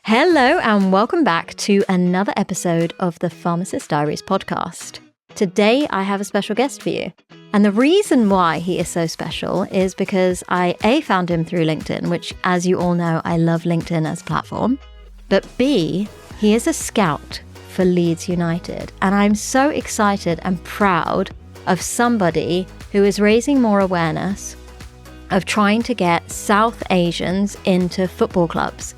Hello and welcome back to another episode of the Pharmacist Diaries podcast. Today I have a special guest for you. And the reason why he is so special is because I A, found him through LinkedIn, which as you all know, I love LinkedIn as a platform. But B, he is a scout for Leeds United. And I'm so excited and proud of somebody who is raising more awareness of trying to get South Asians into football clubs.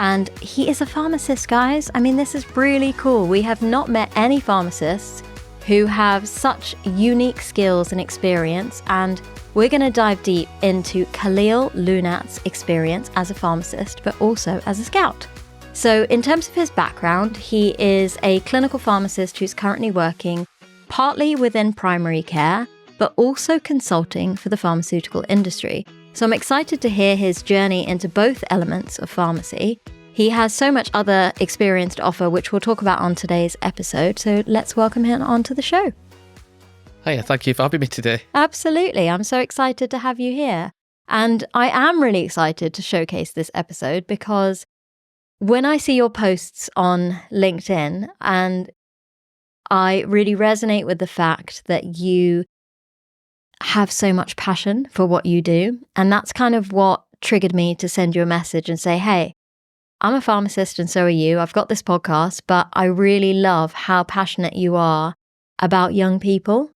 And he is a pharmacist, guys. I mean, this is really cool. We have not met any pharmacists who have such unique skills and experience. And we're going to dive deep into Khaleel Loonat's experience as a pharmacist, but also as a scout. So in terms of his background, he is a clinical pharmacist who's currently working partly within primary care, but also consulting for the pharmaceutical industry. So I'm excited to hear his journey into both elements of pharmacy. He has so much other experience to offer, which we'll talk about on today's episode. So let's welcome him onto the show. Hiya, thank you for having me today. Absolutely. I'm so excited to have you here. And I am really excited to showcase this episode because when I see your posts on LinkedIn, and I really resonate with the fact that you have so much passion for what you do. And that's kind of what triggered me to send you a message and say, hey, I'm a pharmacist and so are you. I've got this podcast, but I really love how passionate you are about young people.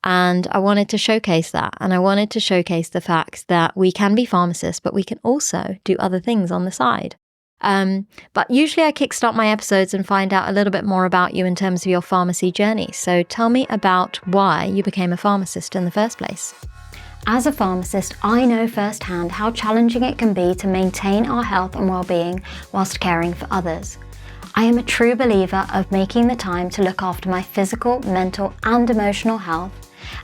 And I wanted to showcase that. And I wanted to showcase the fact that we can be pharmacists, but we can also do other things on the side. But usually I kickstart my episodes and find out a little bit more about you in terms of your pharmacy journey. So tell me about why you became a pharmacist in the first place. As a pharmacist, I know firsthand how challenging it can be to maintain our health and well-being whilst caring for others. I am a true believer of making the time to look after my physical, mental, and emotional health.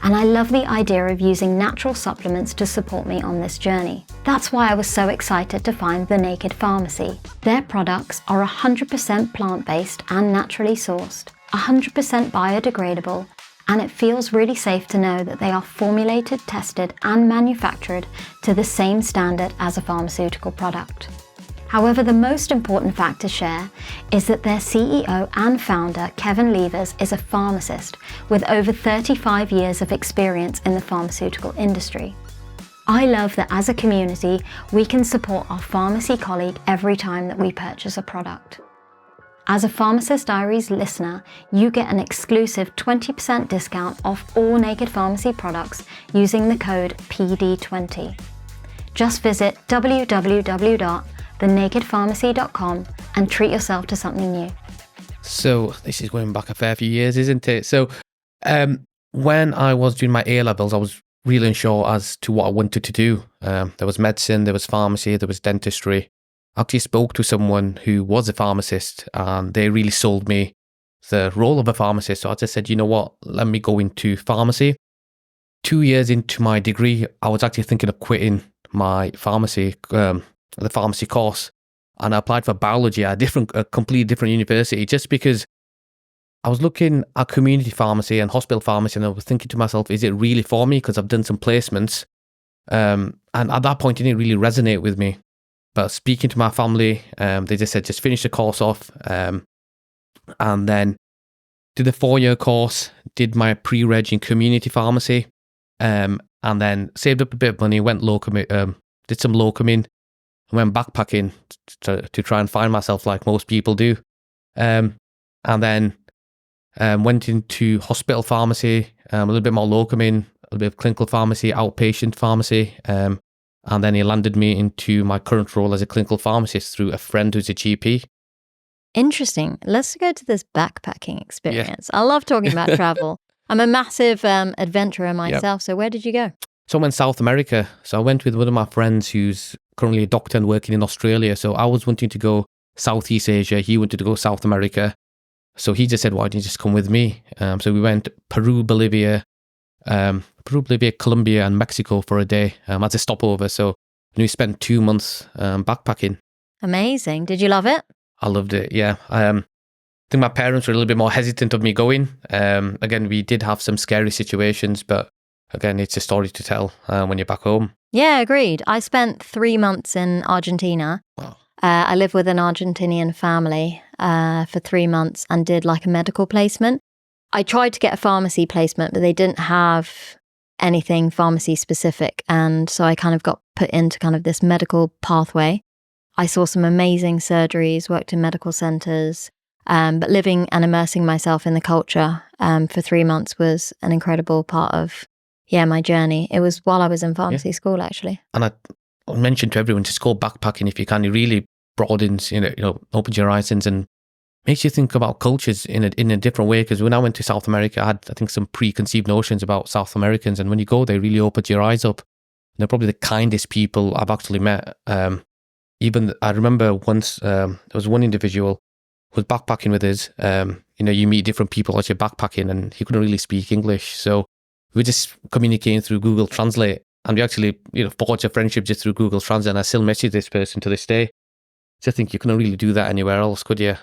And I love the idea of using natural supplements to support me on this journey. That's why I was so excited to find The Naked Pharmacy. Their products are 100% plant-based and naturally sourced, 100% biodegradable, and it feels really safe to know that they are formulated, tested, and manufactured to the same standard as a pharmaceutical product. However, the most important fact to share is that their CEO and founder, Kevin Levers, is a pharmacist with over 35 years of experience in the pharmaceutical industry. I love that as a community, we can support our pharmacy colleague every time that we purchase a product. As a Pharmacist Diaries listener, you get an exclusive 20% discount off all Naked Pharmacy products using the code PD20. Just visit www.thenakedpharmacy.com and treat yourself to something new. So this is going back a fair few years, isn't it? So when I was doing my A-levels, I was really unsure as to what I wanted to do. There was medicine, there was pharmacy, there was dentistry. I actually spoke to someone who was a pharmacist and they really sold me the role of a pharmacist. So I just said, you know what, let me go into pharmacy. 2 years into my degree, I was actually thinking of quitting my pharmacy, the pharmacy course. And I applied for biology at a completely different university just because I was looking at community pharmacy and hospital pharmacy and I was thinking to myself, is it really for me? Because I've done some placements. And at that point, it didn't really resonate with me. But speaking to my family, they just said, just finish the course off. And then did the 4-year course, did my pre-reg in community pharmacy. And then saved up a bit of money, went locum, did some locuming, and went backpacking to try and find myself like most people do. And then went into hospital pharmacy, a little bit more locuming, a little bit of clinical pharmacy, outpatient pharmacy. And then he landed me into my current role as a clinical pharmacist through a friend who's a GP. Interesting. Let's go to this backpacking experience. Yeah. I love talking about travel. I'm a massive adventurer myself. Yep. So where did you go? So I went South America. So I went with one of my friends who's currently a doctor and working in Australia. So I was wanting to go Southeast Asia. He wanted to go South America. So he just said, why don't you just come with me? So we went Peru, Bolivia, Colombia and Mexico for a day as a stopover. So we spent 2 months backpacking. Amazing. Did you love it? I loved it, yeah. I think my parents were a little bit more hesitant of me going. Again, we did have some scary situations, but again, it's a story to tell when you're back home. Yeah, agreed. I spent 3 months in Argentina. Wow. I lived with an Argentinian family for 3 months and did like a medical placement. I tried to get a pharmacy placement, but they didn't have anything pharmacy specific. And so I kind of got put into kind of this medical pathway. I saw some amazing surgeries, worked in medical centres, but living and immersing myself in the culture for 3 months was an incredible part of, my journey. It was while I was in pharmacy school, actually. And I mentioned to everyone, just go backpacking if you can. It really broadens, opens your horizons and makes you think about cultures in a different way. Because when I went to South America, I had, I think, some preconceived notions about South Americans. And when you go there, it really opens your eyes up. They're probably the kindest people I've actually met. Even I remember once there was one individual who was backpacking with us. You meet different people as you're backpacking, and he couldn't really speak English. So we were just communicating through Google Translate. And we actually, forged a friendship just through Google Translate. And I still message this person to this day. So I think you couldn't really do that anywhere else, could you?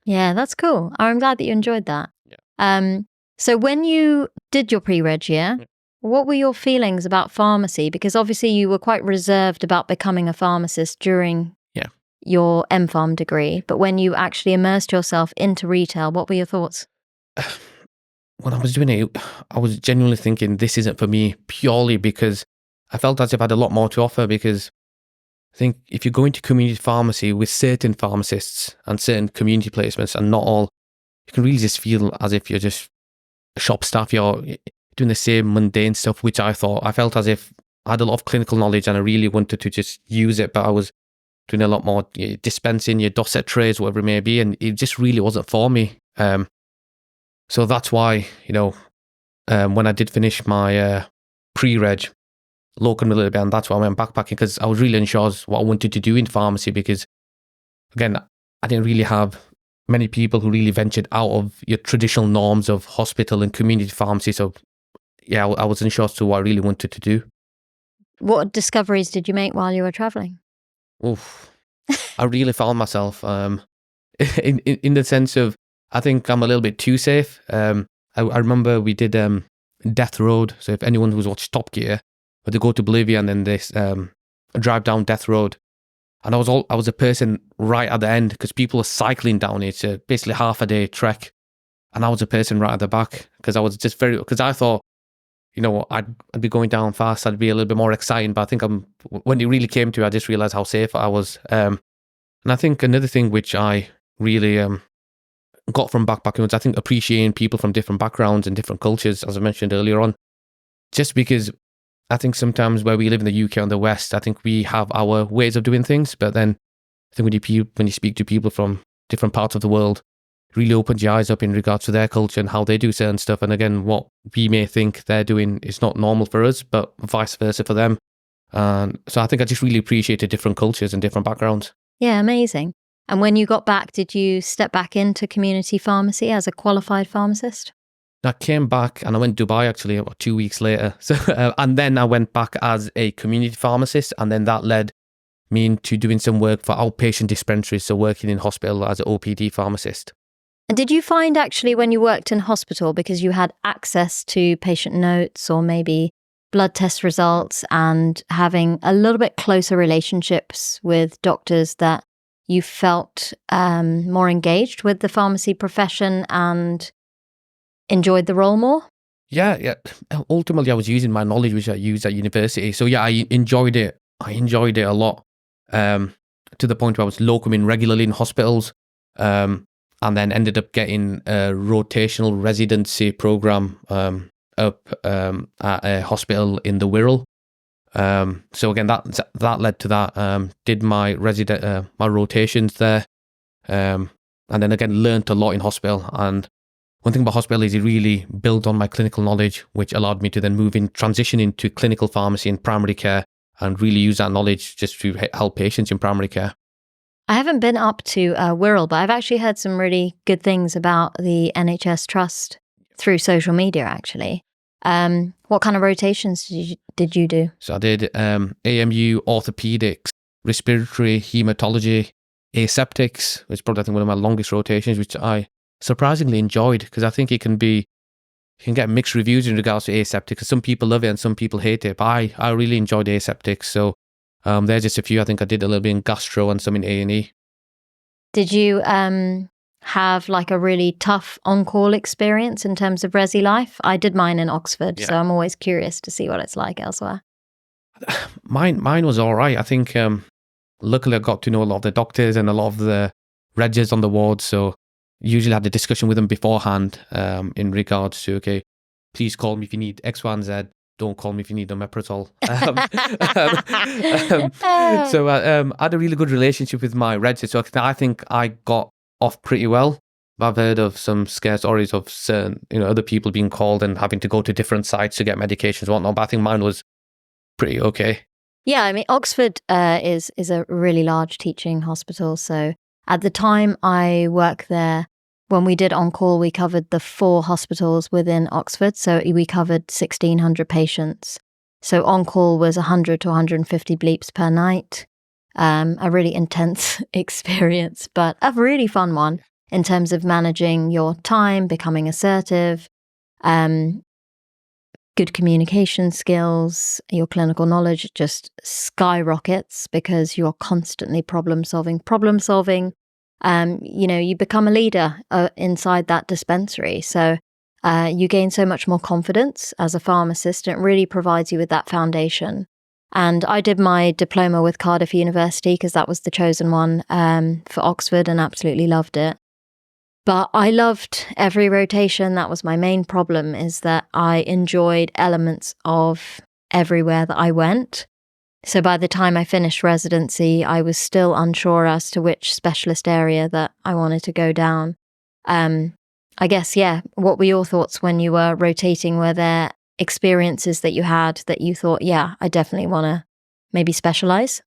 Yeah, that's cool. I'm glad that you enjoyed that. Yeah. So when you did your pre-reg year, what were your feelings about pharmacy? Because obviously you were quite reserved about becoming a pharmacist during your MPharm degree. But when you actually immersed yourself into retail, what were your thoughts? When I was doing it, I was genuinely thinking this isn't for me, purely because I felt as if I had a lot more to offer. Because I think if you go into community pharmacy with certain pharmacists and certain community placements and not all, you can really just feel as if you're just a shop staff. You're doing the same mundane stuff, which I felt as if I had a lot of clinical knowledge and I really wanted to just use it, but I was doing a lot more dispensing, your Dorset trays, whatever it may be, and it just really wasn't for me. So that's why, when I did finish my pre-reg, locum a little bit, and that's why I went backpacking, because I was really unsure what I wanted to do in pharmacy, because again, I didn't really have many people who really ventured out of your traditional norms of hospital and community pharmacy. So I was unsure as to what I really wanted to do. What discoveries did you make while you were travelling? Oof. I really found myself in the sense of, I think I'm a little bit too safe. I remember we did Death Road. So if anyone who's watched Top Gear, but they go to Bolivia and then they drive down Death Road. And I was a person right at the end, because people are cycling down it. It's basically half a day trek. And I was a person right at the back, because I was just because I thought, I'd be going down fast. I'd be a little bit more exciting. But I think when it really came to it, I just realized how safe I was. And I think another thing which I really got from backpacking was, I think, appreciating people from different backgrounds and different cultures, as I mentioned earlier on. Just because I think sometimes where we live in the UK and the West, I think we have our ways of doing things. But then I think when you speak to people from different parts of the world, it really opens your eyes up in regards to their culture and how they do certain stuff. And again, what we may think they're doing is not normal for us, but vice versa for them. And so I think I just really appreciated different cultures and different backgrounds. Yeah, amazing. And when you got back, did you step back into community pharmacy as a qualified pharmacist? I came back and I went to Dubai actually about 2 weeks later. So, and then I went back as a community pharmacist, and then that led me into doing some work for outpatient dispensaries, so working in hospital as an OPD pharmacist. And did you find actually when you worked in hospital, because you had access to patient notes or maybe blood test results and having a little bit closer relationships with doctors, that you felt more engaged with the pharmacy profession and enjoyed the role more? Yeah. Ultimately, I was using my knowledge, which I used at university. So yeah, I enjoyed it. I enjoyed it a lot, to the point where I was locuming regularly in hospitals, and then ended up getting a rotational residency program up at a hospital in the Wirral. So again, that led to that. Did my my rotations there, and then again learned a lot in hospital. And one thing about hospital is it really built on my clinical knowledge, which allowed me to then transition into clinical pharmacy and primary care, and really use that knowledge just to help patients in primary care. I haven't been up to Wirral, but I've actually heard some really good things about the NHS Trust through social media, actually. What kind of rotations did you do? So I did AMU, orthopedics, respiratory, hematology, aseptics, which is probably, I think, one of my longest rotations, which I surprisingly enjoyed, because I think you can get mixed reviews in regards to aseptics, because some people love it and some people hate it. But I really enjoyed aseptics. So There's just a few. I think I did a little bit in gastro and some in A&E. Did you have like a really tough on-call experience in terms of resi life? I did mine in Oxford, so I'm always curious to see what it's like elsewhere. Mine was all right. I think luckily I got to know a lot of the doctors and a lot of the regs on the ward, so usually had a discussion with them beforehand in regards to, okay, please call me if you need X, Y, and Z. Don't call me if you need omeprazole. So I had a really good relationship with my regs, so I think I got off pretty well. I've heard of some scare stories of certain, other people being called and having to go to different sites to get medications and whatnot, but I think mine was pretty okay. Yeah, I mean, Oxford is a really large teaching hospital. So at the time I worked there, when we did on-call, we covered the 4 hospitals within Oxford. So we covered 1,600 patients. So on-call was 100 to 150 bleeps per night. A really intense experience, but a really fun one in terms of managing your time, becoming assertive, good communication skills, your clinical knowledge just skyrockets because you're constantly problem solving. You become a leader inside that dispensary. So you gain so much more confidence as a pharmacist, and it really provides you with that foundation. And I did my diploma with Cardiff University because that was the chosen one for Oxford, and absolutely loved it. But I loved every rotation. That was my main problem, is that I enjoyed elements of everywhere that I went. So by the time I finished residency, I was still unsure as to which specialist area that I wanted to go down. I guess, what were your thoughts when you were rotating? Were there experiences that you had that you thought, I definitely want to maybe specialize?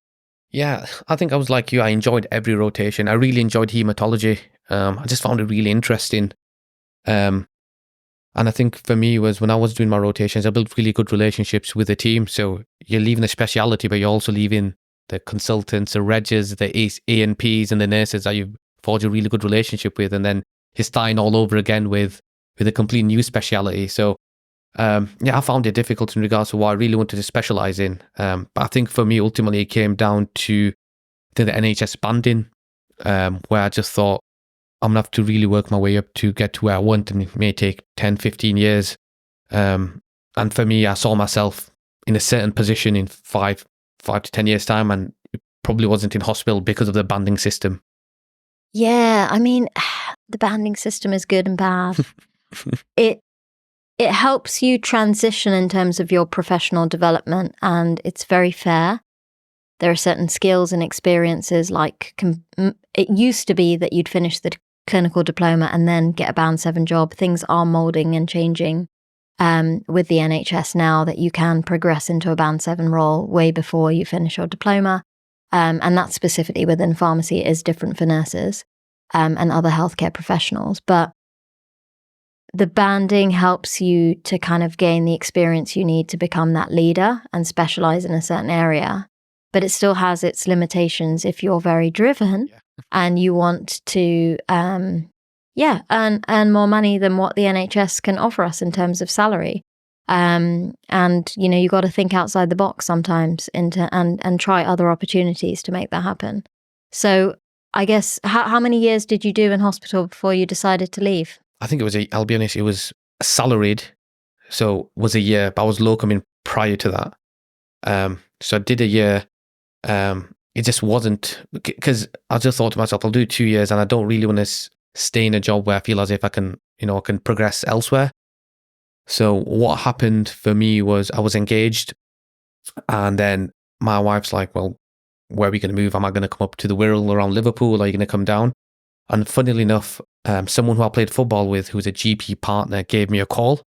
Yeah, I think I was like you. I enjoyed every rotation. I really enjoyed hematology. I just found it really interesting. And I think for me was when I was doing my rotations, I built really good relationships with the team. So you're leaving the speciality, but you're also leaving the consultants, the regs, the A&Ps and the nurses that you've forged a really good relationship with. And then you're starting all over again with a complete new speciality. So I found it difficult in regards to what I really wanted to specialize in. But I think for me, ultimately, it came down to the NHS banding, where I just thought, I'm going to have to really work my way up to get to where I want, and it may take 10, 15 years. And for me, I saw myself in a certain position in 5 to 10 years' time, and it probably wasn't in hospital because of the banding system. Yeah, I mean, the banding system is good and bad. It helps you transition in terms of your professional development, and it's very fair. There are certain skills and experiences, like it used to be that you'd finish the clinical diploma and then get a band 7 job. Things are molding and changing with the NHS now, that you can progress into a band 7 role way before you finish your diploma. And that specifically within pharmacy is different for nurses and other healthcare professionals. But the banding helps you to kind of gain the experience you need to become that leader and specialize in a certain area. But it still has its limitations if you're very driven and you want to, earn more money than what the NHS can offer us in terms of salary. And, you got to think outside the box sometimes and try other opportunities to make that happen. So I guess, how many years did you do in hospital before you decided to leave? I think I'll be honest, it was salaried. So it was a year, but I was locuming prior to that. So I did a year. It just wasn't, because I just thought to myself, I'll do 2 years and I don't really want to stay in a job where I feel as if I can progress elsewhere. So what happened for me was I was engaged, and then my wife's like, well, where are we going to move? Am I going to come up to the Wirral around Liverpool, or are you going to come down? And funnily enough, someone who I played football with, who was a GP partner, gave me a call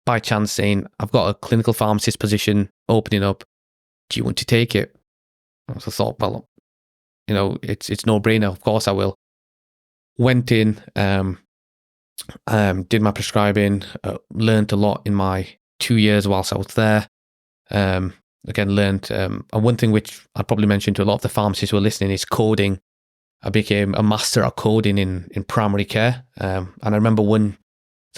by chance saying, I've got a clinical pharmacist position opening up. Do you want to take it? So I thought, well, it's no brainer. Of course I will. Went in, did my prescribing, learned a lot in my 2 years whilst I was there. Again, learned, and one thing which I'd probably mention to a lot of the pharmacists who are listening is coding. I became a master at coding in primary care. And I remember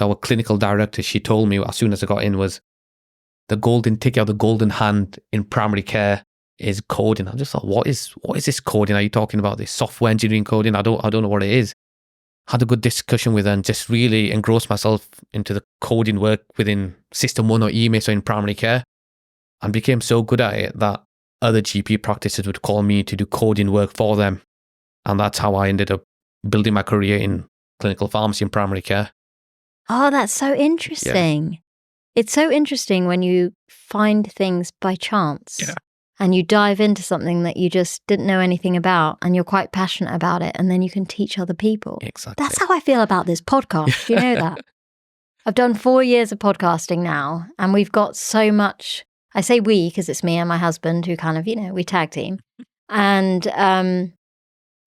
our clinical director, she told me as soon as I got in, was the golden ticket or the golden hand in primary care is coding. I just thought, what is this coding? Are you talking about this software engineering coding? I don't know what it is. Had a good discussion with her and just really engrossed myself into the coding work within System 1 or EMIS or in primary care, and became so good at it that other GP practices would call me to do coding work for them. And that's how I ended up building my career in clinical pharmacy and primary care. Oh, that's so interesting. Yeah. It's so interesting when you find things by chance. Yeah. And you dive into something that you just didn't know anything about, and you're quite passionate about it, and then you can teach other people. Exactly. That's how I feel about this podcast. You know that? I've done 4 years of podcasting now, and we've got so much. I say we because it's me and my husband who kind of, we tag team. And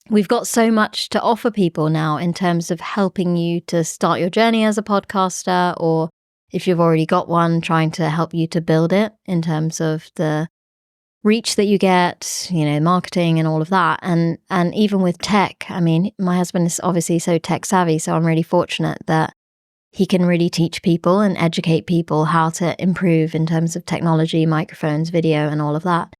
we've got so much to offer people now in terms of helping you to start your journey as a podcaster, or if you've already got one, trying to help you to build it in terms of the reach that you get, marketing and all of that. And even with tech, I mean, my husband is obviously so tech savvy, so I'm really fortunate that he can really teach people and educate people how to improve in terms of technology, microphones, video, and all of that.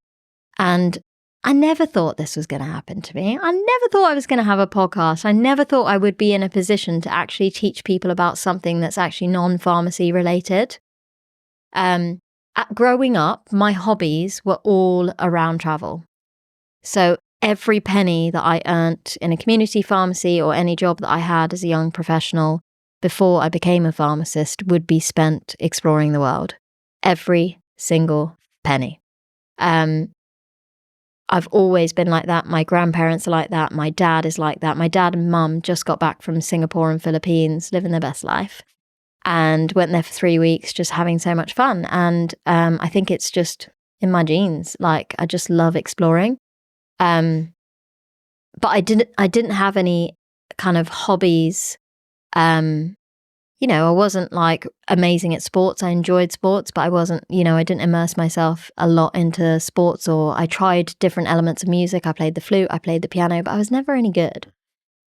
And I never thought this was going to happen to me. I never thought I was going to have a podcast. I never thought I would be in a position to actually teach people about something that's actually non-pharmacy related. Growing up, my hobbies were all around travel. So every penny that I earned in a community pharmacy or any job that I had as a young professional before I became a pharmacist would be spent exploring the world. Every single penny. I've always been like that. My grandparents are like that. My dad is like that. My dad and mum just got back from Singapore and Philippines, living their best life. And went there for 3 weeks, just having so much fun. And I think it's just in my genes. Like, I just love exploring. But I didn't have any kind of hobbies. I wasn't like amazing at sports. I enjoyed sports, but I wasn't, I didn't immerse myself a lot into sports, or I tried different elements of music. I played the flute, I played the piano, but I was never any good.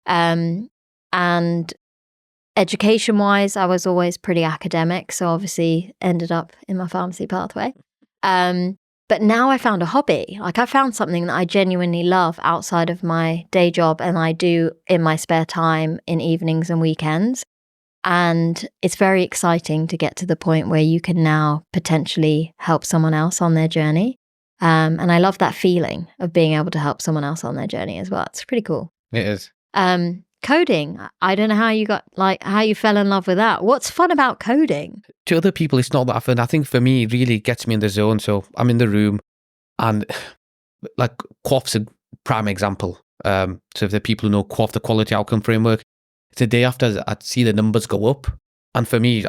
And education-wise, I was always pretty academic, so obviously ended up in my pharmacy pathway. But now I found a hobby. Like, I found something that I genuinely love outside of my day job, and I do in my spare time in evenings and weekends. And it's very exciting to get to the point where you can now potentially help someone else on their journey. And I love that feeling of being able to help someone else on their journey as well. It's pretty cool. It is. Coding. I don't know how you fell in love with that. What's fun about coding? To other people, it's not that fun. I think for me, it really gets me in the zone. So I'm in the room, and like QOF's a prime example. So if the people who know QOF, the quality outcome framework, the day after I'd see the numbers go up. And for me,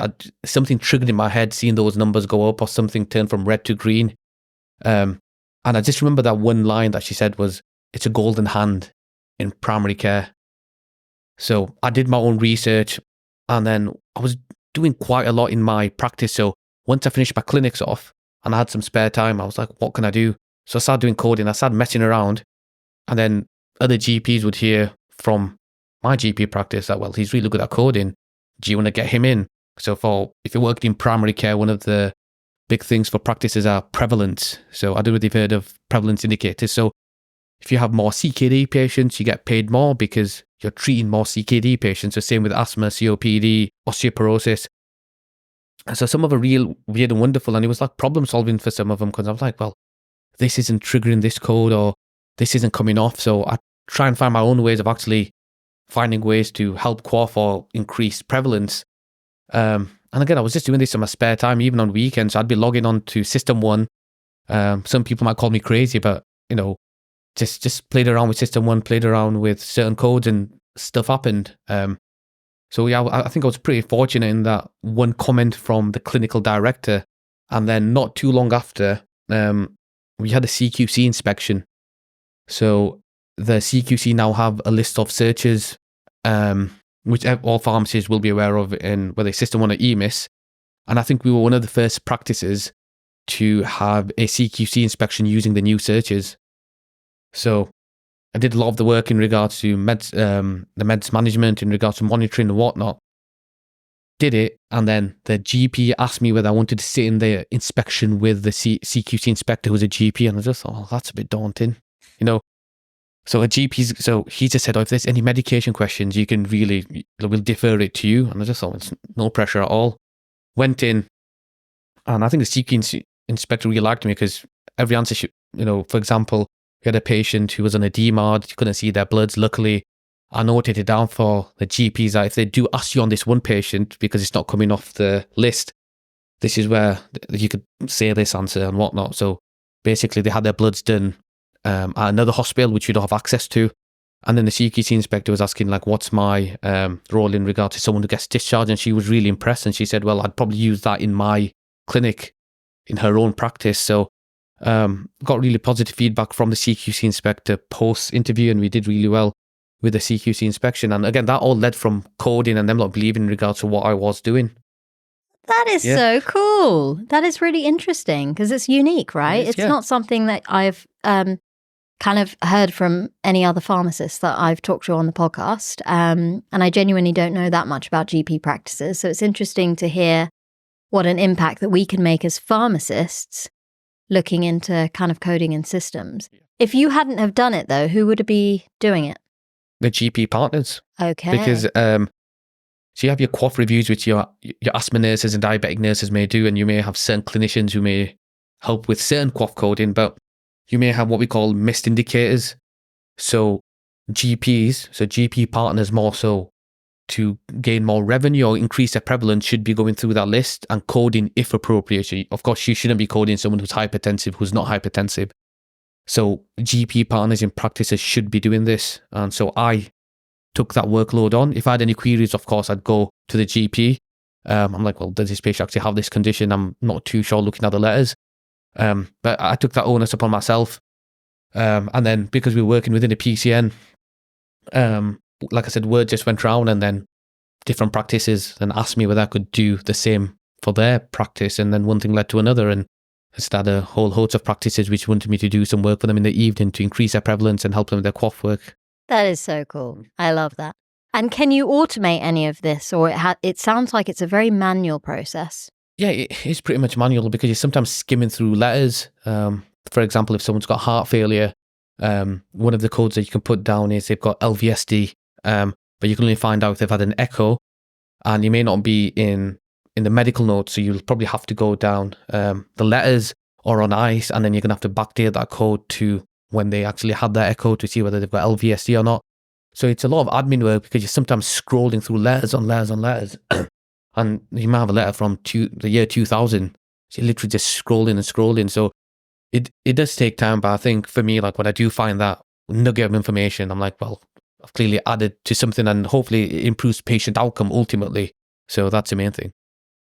something triggered in my head, seeing those numbers go up, or something turn from red to green. And I just remember that one line that she said was, "It's a golden hand in primary care." So I did my own research, and then I was doing quite a lot in my practice. So once I finished my clinics off and I had some spare time, I was like, what can I do? So I started doing coding. I started messing around, and then other GPs would hear from my GP practice that, well, he's really good at coding. Do you want to get him in? So if you're working in primary care, one of the big things for practices are prevalence. So I don't know if you've heard of prevalence indicators. So if you have more CKD patients, you get paid more because you're treating more CKD patients. So same with asthma, COPD, osteoporosis. And so some of them are real weird and wonderful. And it was like problem solving for some of them, because I was like, well, this isn't triggering this code, or this isn't coming off. So I try and find my own ways of actually finding ways to help QOF or increase prevalence. And again, I was just doing this in my spare time, even on weekends. So I'd be logging on to System 1. Some people might call me crazy, but, just played around with System 1, played around with certain codes, and stuff happened. So yeah, I think I was pretty fortunate in that one comment from the clinical director, and then not too long after, we had a CQC inspection. So the CQC now have a list of searches, which all pharmacies will be aware of, in whether it's System 1 or EMIS. And I think we were one of the first practices to have a CQC inspection using the new searches. So I did a lot of the work in regards to the meds management, in regards to monitoring and whatnot. did it, and then the GP asked me whether I wanted to sit in the inspection with the CQC inspector who's a GP, and I just thought, oh, that's a bit daunting, you know. So so he just said, oh, if there's any medication questions, you can we'll defer it to you. And I just thought, it's no pressure at all. Went in, and I think the CQC inspector really liked me because every answer, for example, we had a patient who was on a DMARD, you couldn't see their bloods. Luckily, I noted it down for the GPs that if they do ask you on this one patient, because it's not coming off the list, this is where you could say this answer and whatnot. So basically, they had their bloods done at another hospital, which you don't have access to. And then the CQC inspector was asking, like, what's my role in regard to someone who gets discharged? And she was really impressed. And she said, well, I'd probably use that in my clinic, in her own practice. So got really positive feedback from the CQC inspector post-interview, and we did really well with the CQC inspection. And again, that all led from coding and them not believing in regards to what I was doing. That is so cool. That is really interesting because it's unique, right? It's not something that I've kind of heard from any other pharmacists that I've talked to on the podcast. And I genuinely don't know that much about GP practices. So it's interesting to hear what an impact that we can make as pharmacists looking into kind of coding and systems. If you hadn't have done it though, who would be doing it? The GP partners. Okay. Because so you have your QOF reviews, which your asthma nurses and diabetic nurses may do, and you may have certain clinicians who may help with certain QOF coding, but you may have what we call missed indicators. So GP partners more so to gain more revenue or increase their prevalence should be going through that list and coding if appropriate. So of course, you shouldn't be coding someone who's hypertensive, who's not hypertensive. So GP partners in practices should be doing this. And so I took that workload on. If I had any queries, of course, I'd go to the GP. I'm like, well, does this patient actually have this condition? I'm not too sure looking at the letters. But I took that onus upon myself. And then because we were working within a PCN, like I said, word just went round, and then different practices then asked me whether I could do the same for their practice. And then one thing led to another, and I started a whole host of practices which wanted me to do some work for them in the evening to increase their prevalence and help them with their QOF work. That is so cool. I love that. And can you automate any of this, or it sounds like it's a very manual process? Yeah, it is pretty much manual because you're sometimes skimming through letters. For example, if someone's got heart failure, one of the codes that you can put down is they've got LVSD, but you can only find out if they've had an echo, and you may not be in the medical notes, so you'll probably have to go down the letters or on ice, and then you're going to have to backdate that code to when they actually had their echo to see whether they've got LVSD or not. So it's a lot of admin work because you're sometimes scrolling through letters on letters on letters. And you might have a letter from the year 2000. So you're literally just scrolling and scrolling. So it does take time. But I think for me, like when I do find that nugget of information, I'm like, well, I've clearly added to something, and hopefully it improves patient outcome ultimately. So that's the main thing.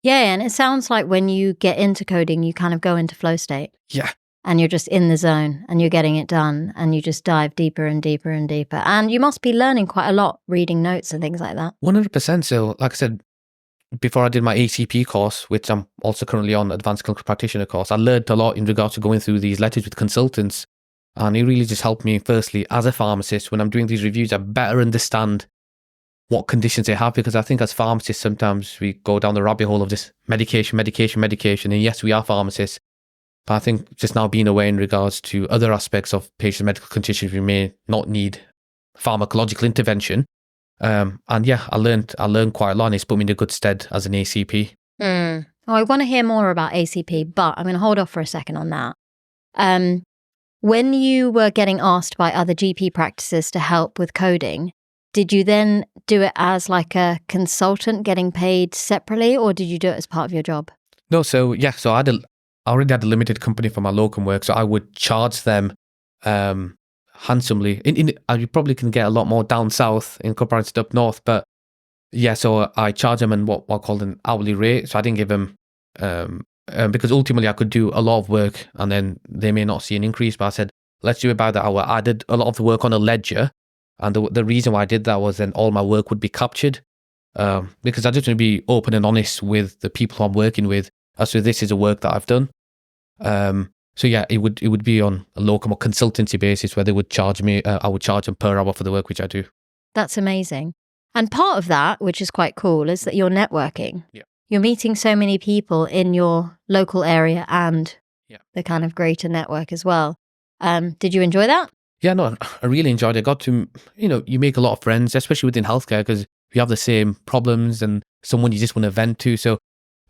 Yeah, and it sounds like when you get into coding, you kind of go into flow state. Yeah. And you're just in the zone and you're getting it done, and you just dive deeper and deeper and deeper. And you must be learning quite a lot, reading notes and things like that. 100%. So like I said, before I did my ACP course, which I'm also currently on, Advanced Clinical Practitioner course, I learned a lot in regards to going through these letters with consultants. And it really just helped me, firstly, as a pharmacist, when I'm doing these reviews, I better understand what conditions they have, because I think as pharmacists, sometimes we go down the rabbit hole of just medication. And yes, we are pharmacists. But I think just now being aware in regards to other aspects of patient medical conditions, we may not need pharmacological intervention. And yeah, I learned quite a lot, and it's put me in a good stead as an ACP. Oh, I want to hear more about ACP, but I'm going to hold off for a second on that. When you were getting asked by other GP practices to help with coding, did you then do it as like a consultant getting paid separately, or did you do it as part of your job? No, so yeah, so I already had a limited company for my locum work, so I would charge them handsomely. You probably can get a lot more down south in comparison to up north, but yeah, so I charge them in what I call an hourly rate. So I didn't give them because ultimately I could do a lot of work and then they may not see an increase. But I said, let's do it by the hour. I did a lot of the work on a ledger, and the reason why I did that was then all my work would be captured, because I just want to be open and honest with the people I'm working with as to this is a work that I've done. So yeah, it would be on a locum or consultancy basis where they would charge me. I would charge them per hour for the work which I do. That's amazing. And part of that, which is quite cool, is that you're networking. Yeah. You're meeting so many people in your local area and the kind of greater network as well. Did you enjoy that? Yeah, no, I really enjoyed it. I got to, you make a lot of friends, especially within healthcare, because you have the same problems and someone you just want to vent to. So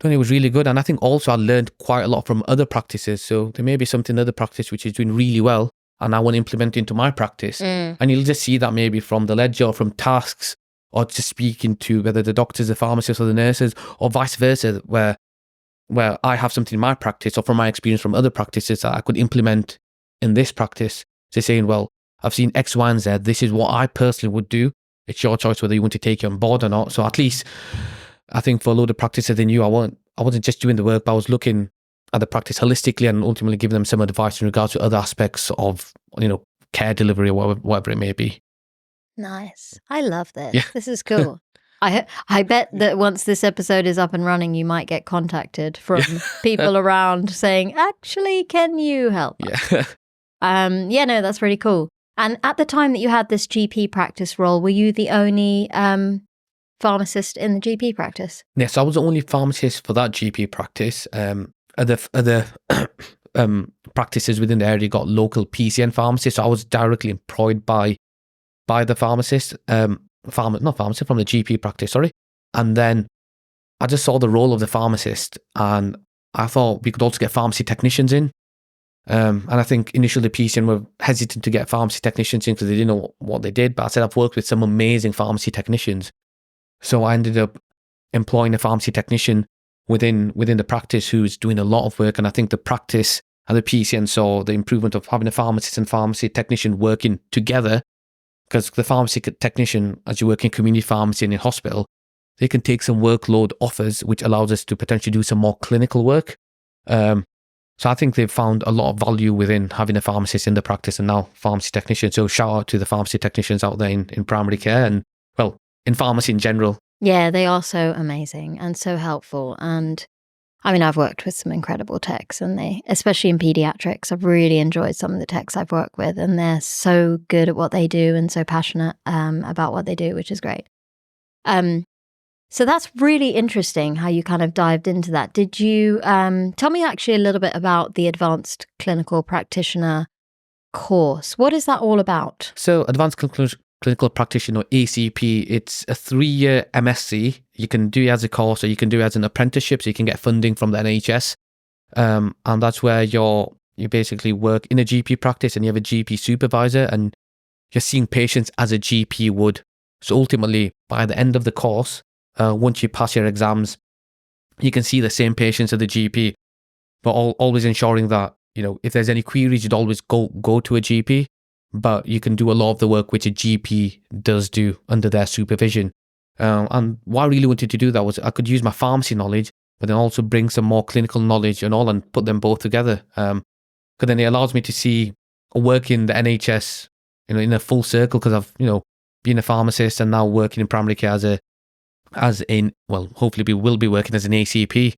it was really good. And I think also I learned quite a lot from other practices. So there may be something in other practice which is doing really well and I want to implement into my practice. And you'll just see that maybe from the ledger or from tasks or just speaking to whether the doctors, the pharmacists or the nurses or vice versa, where I have something in my practice or from my experience from other practices that I could implement in this practice. So saying, well, I've seen X, Y, and Z. This is what I personally would do. It's your choice whether you want to take it on board or not. So at least I think for a load of practices they knew I wasn't just doing the work, but I was looking at the practice holistically and ultimately giving them some advice in regards to other aspects of, care delivery or whatever it may be. Nice. I love this. Yeah. This is cool. I bet that once this episode is up and running, you might get contacted from people around saying, actually, can you help us? No, that's really cool. And at the time that you had this GP practice role, were you the only pharmacist in the GP practice? Yes, I was the only pharmacist for that GP practice. Other practices within the area got local PCN pharmacists. So I was directly employed by the pharmacist, not pharmacist, from the GP practice, sorry. And then I just saw the role of the pharmacist and I thought we could also get pharmacy technicians in. And I think initially the PCN were hesitant to get pharmacy technicians in because they didn't know what they did. But I said I've worked with some amazing pharmacy technicians. So I ended up employing a pharmacy technician within the practice who's doing a lot of work. And I think the practice and the PCN saw the improvement of having a pharmacist and pharmacy technician working together. Because the pharmacy technician, as you work in community pharmacy and in hospital, they can take some workload off us, which allows us to potentially do some more clinical work. So I think they've found a lot of value within having a pharmacist in the practice and now pharmacy technician. So shout out to the pharmacy technicians out there in primary care and, well, in pharmacy in general. Yeah, they are so amazing and so helpful. And I mean, I've worked with some incredible techs and especially in pediatrics, I've really enjoyed some of the techs I've worked with and they're so good at what they do and so passionate about what they do, which is great. So that's really interesting how you kind of dived into that. Did you tell me actually a little bit about the Advanced Clinical Practitioner course? What is that all about? So Advanced Clinical Practitioner, ACP, it's a 3-year MSc. You can do it as a course or you can do it as an apprenticeship, so you can get funding from the NHS. And that's where you basically work in a GP practice and you have a GP supervisor and you're seeing patients as a GP would. So ultimately, by the end of the course, once you pass your exams, you can see the same patients as the GP, but always ensuring that, if there's any queries, you'd always go to a GP, but you can do a lot of the work which a GP does do under their supervision. And what I really wanted to do that was I could use my pharmacy knowledge, but then also bring some more clinical knowledge and all and put them both together. Because then it allows me to see work in the NHS, in a full circle because I've, been a pharmacist and now working in primary care hopefully we will be working as an ACP.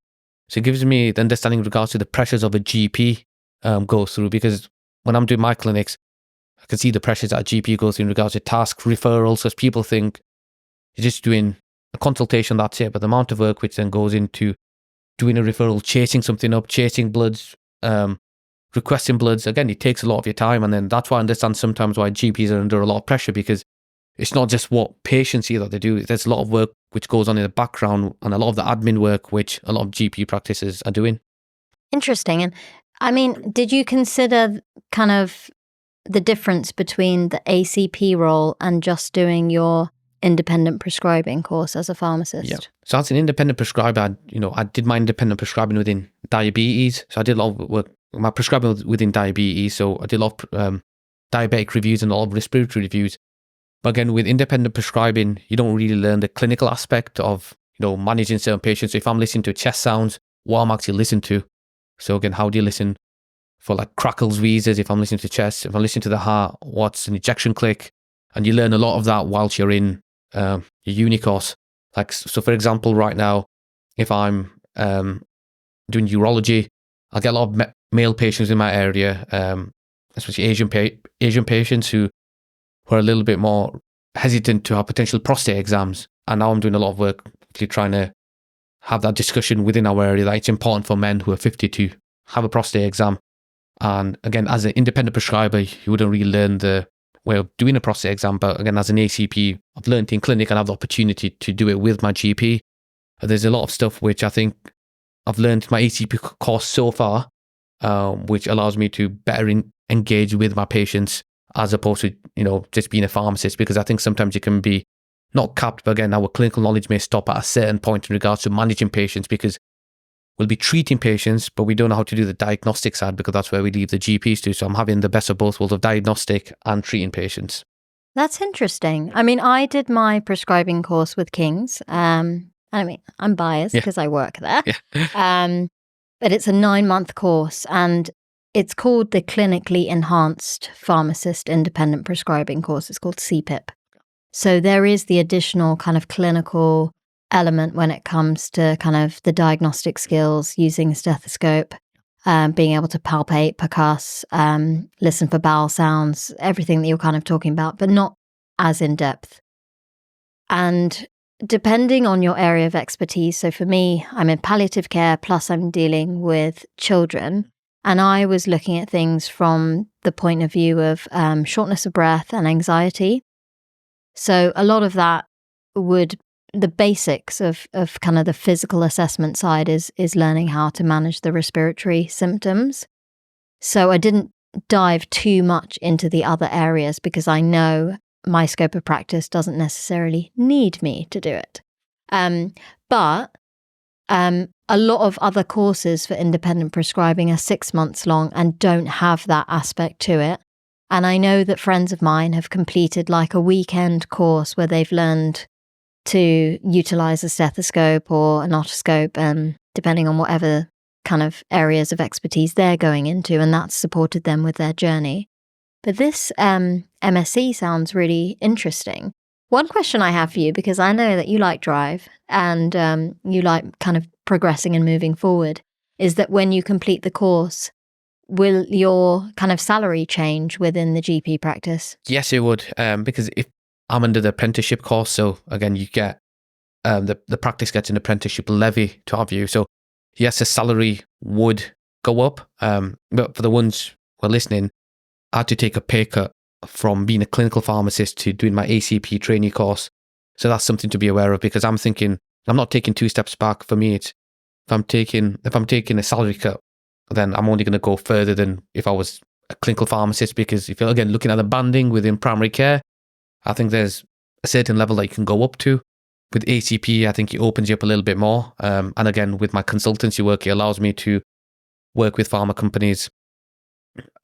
So it gives me the understanding in regards to the pressures of a GP goes through, because when I'm doing my clinics, I can see the pressures that a GP goes through in regards to task referrals, because people think you're just doing a consultation, that's it, but the amount of work which then goes into doing a referral, chasing something up, chasing bloods, requesting bloods, again, it takes a lot of your time. And then that's why I understand sometimes why GPs are under a lot of pressure, because it's not just what patients see that they do. There's a lot of work which goes on in the background and a lot of the admin work which a lot of GP practices are doing. Interesting. And I mean, did you consider kind of the difference between the ACP role and just doing your independent prescribing course as a pharmacist? Yeah. So as an independent prescriber, I did my independent prescribing within diabetes. So I did a lot of work, my prescribing was within diabetes. So I did a lot of diabetic reviews and a lot of respiratory reviews. But again, with independent prescribing, you don't really learn the clinical aspect of, managing certain patients. So if I'm listening to chest sounds, what I'm actually listening to. So again, how do you listen for like crackles, wheezes, if I'm listening to chest, if I'm listening to the heart, what's an ejection click? And you learn a lot of that whilst you're in your uni course. Like, so for example, right now, if I'm doing urology, I get a lot of male patients in my area, especially Asian patients who are a little bit more hesitant to have potential prostate exams. And now I'm doing a lot of work actually trying to have that discussion within our area that it's important for men who are 50 to have a prostate exam. And again, as an independent prescriber, you wouldn't really learn the way of doing a prostate exam. But again, as an ACP, I've learned in clinic and have the opportunity to do it with my GP. There's a lot of stuff which I think I've learned in my ACP course so far, which allows me to better engage with my patients as opposed to, just being a pharmacist, because I think sometimes it can be not capped, but again, our clinical knowledge may stop at a certain point in regards to managing patients, because we'll be treating patients, but we don't know how to do the diagnostic side, because that's where we leave the GPs to. So I'm having the best of both worlds of diagnostic and treating patients. That's interesting. I mean, I did my prescribing course with King's. I'm biased because I work there. Yeah. But it's a 9-month course, and it's called the Clinically Enhanced Pharmacist Independent Prescribing course. It's called CPIP. So there is the additional kind of clinical element when it comes to kind of the diagnostic skills, using a stethoscope, being able to palpate, percuss, listen for bowel sounds, everything that you're kind of talking about, but not as in depth. And depending on your area of expertise, so for me, I'm in palliative care, plus I'm dealing with children. And I was looking at things from the point of view of shortness of breath and anxiety. So a lot of that the basics of kind of the physical assessment side is learning how to manage the respiratory symptoms. So I didn't dive too much into the other areas because I know my scope of practice doesn't necessarily need me to do it. But a lot of other courses for independent prescribing are 6 months long and don't have that aspect to it. And I know that friends of mine have completed like a weekend course where they've learned to utilize a stethoscope or an otoscope, depending on whatever kind of areas of expertise they're going into, and that's supported them with their journey. But this MSc sounds really interesting. One question I have for you, because I know that you like drive and you like kind of progressing and moving forward, is that when you complete the course, will your kind of salary change within the GP practice? Yes, it would, because if I'm under the apprenticeship course, so again, you get the practice gets an apprenticeship levy to have you. So yes, the salary would go up, but for the ones who are listening, I had to take a pay cut from being a clinical pharmacist to doing my ACP trainee course. So that's something to be aware of, because I'm thinking I'm not taking 2 steps back. For me, it's if I'm taking a salary cut, then I'm only going to go further than if I was a clinical pharmacist, because if you're again looking at the banding within primary care, I think there's a certain level that you can go up to. With ACP, I think it opens you up a little bit more. And again, with my consultancy work, it allows me to work with pharma companies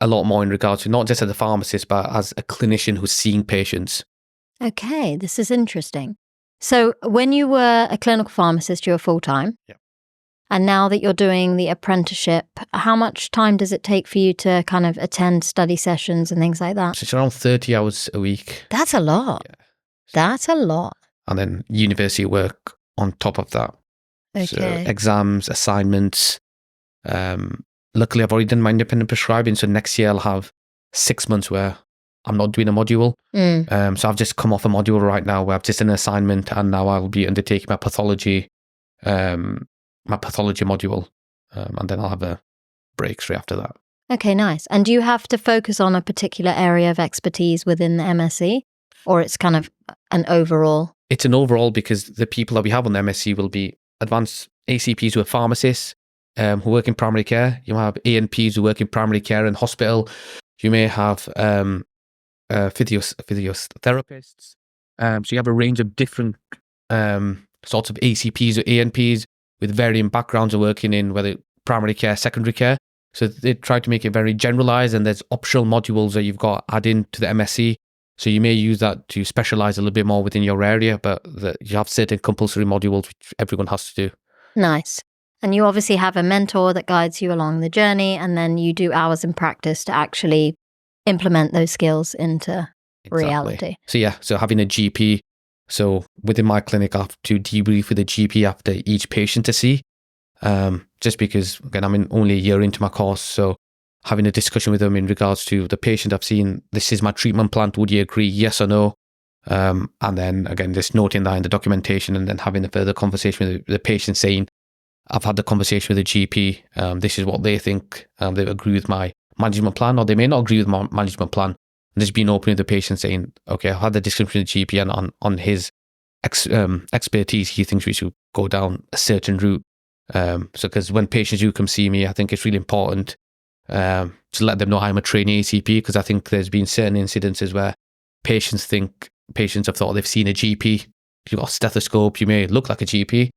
a lot more in regards to not just as a pharmacist, but as a clinician who's seeing patients. Okay, this is interesting. So when you were a clinical pharmacist, you were full-time. Yeah. And now that you're doing the apprenticeship, how much time does it take for you to kind of attend study sessions and things like that? So it's around 30 hours a week. That's a lot. Yeah. That's a lot. And then university work on top of that. Okay. So exams, assignments. Luckily, I've already done my independent prescribing. So next year I'll have 6 months where I'm not doing a module. So I've just come off a module right now where I've just done an assignment, and now I'll be undertaking my pathology module. And then I'll have a break straight after that. Okay, nice. And do you have to focus on a particular area of expertise within the MSc, or it's kind of an overall? It's an overall, because the people that we have on the MSc will be advanced ACPs who are pharmacists, who work in primary care. You have ANPs who work in primary care and hospital. You may have physiotherapists. So you have a range of different sorts of ACPs or ANPs with varying backgrounds of working in whether primary care, secondary care. So they try to make it very generalized, and there's optional modules that you've got add in to the MSc. So you may use that to specialize a little bit more within your area, but you have certain compulsory modules which everyone has to do. Nice. And you obviously have a mentor that guides you along the journey, and then you do hours in practice to actually implement those skills into reality. So yeah, so having a GP. So within my clinic, I have to debrief with a GP after each patient to see. Just because, again, I'm only a year into my course, so having a discussion with them in regards to the patient I've seen, this is my treatment plan, would you agree, yes or no? And then again, just noting that in the documentation and then having a further conversation with the patient saying, I've had the conversation with the GP. This is what they think. They agree with my management plan, or they may not agree with my management plan. And just being open with the patient saying, okay, I've had the discussion with the GP, and on his expertise, he thinks we should go down a certain route. So because when patients do come see me, I think it's really important to let them know I'm a trainee ACP, because I think there's been certain incidences where patients have thought they've seen a GP. You've got a stethoscope, you may look like a GP,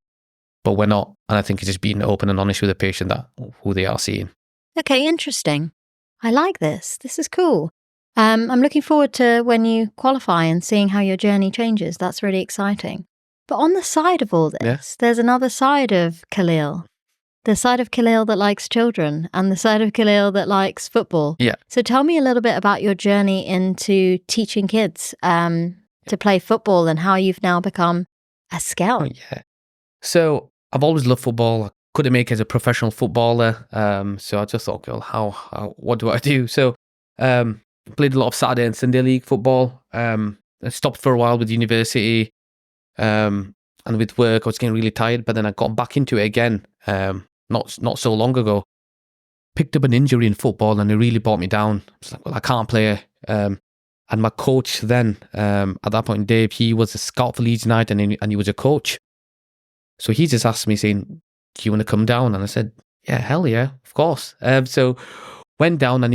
but we're not. And I think it's just being open and honest with the patient that who they are seeing. Okay, interesting. I like this. This is cool. I'm looking forward to when you qualify and seeing how your journey changes. That's really exciting. But on the side of all this, there's another side of Khaleel. The side of Khaleel that likes children and the side of Khaleel that likes football. Yeah. So tell me a little bit about your journey into teaching kids to play football and how you've now become a scout. Oh, yeah. So I've always loved football. I couldn't make it as a professional footballer. So I just thought, well, what do I do? So played a lot of Saturday and Sunday league football. I stopped for a while with university. And with work, I was getting really tired, but then I got back into it again. Not so long ago. Picked up an injury in football and it really brought me down. I was like, well, I can't play. And my coach then, at that point, Dave, he was a scout for Leeds United and he was a coach. So he just asked me saying, do you want to come down? And I said, yeah, hell yeah, of course. So went down and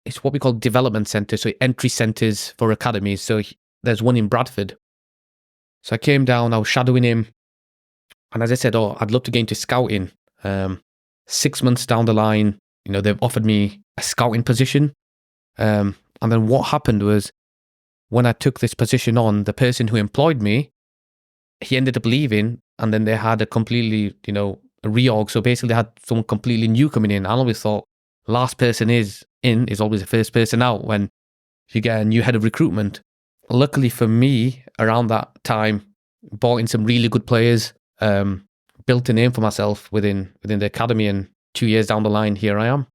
it's what we call development centres, so entry centres for academies. So there's one in Bradford. So I came down, I was shadowing him. And as I said, I'd love to get into scouting. 6 months down the line, they've offered me a scouting position. And then what happened was, when I took this position on, the person who employed me, he ended up leaving, and then they had a completely, a reorg. So basically they had someone completely new coming in. I always thought last person is always the first person out when you get a new head of recruitment. Luckily for me, around that time, brought in some really good players, built a name for myself within the academy, and 2 years down the line, here I am.